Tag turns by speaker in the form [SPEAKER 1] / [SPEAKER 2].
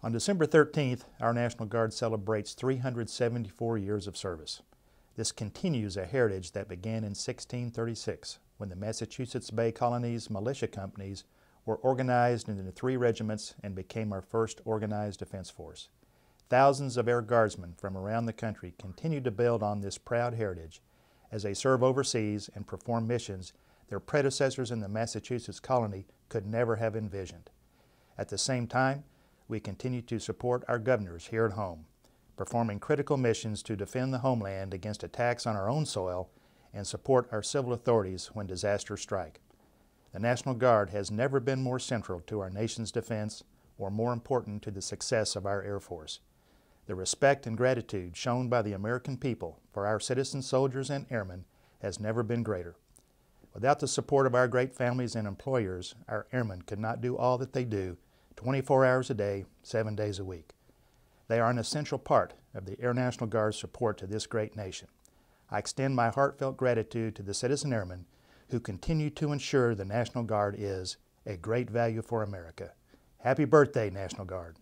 [SPEAKER 1] On December 13th, our National Guard celebrates 374 years of service. This continues a heritage that began in 1636 when the Massachusetts Bay Colony's militia companies were organized into 3 regiments and became our first organized defense force. Thousands of Air Guardsmen from around the country continue to build on this proud heritage as they serve overseas and perform missions their predecessors in the Massachusetts colony could never have envisioned. At the same time, we continue to support our governors here at home, performing critical missions to defend the homeland against attacks on our own soil and support our civil authorities when disasters strike. The National Guard has never been more central to our nation's defense or more important to the success of our Air Force. The respect and gratitude shown by the American people for our citizen soldiers and airmen has never been greater. Without the support of our great families and employers, our airmen could not do all that they do 24 hours a day, 7 days a week. They are an essential part of the Air National Guard's support to this great nation. I extend my heartfelt gratitude to the citizen airmen who continue to ensure the National Guard is a great value for America. Happy birthday, National Guard.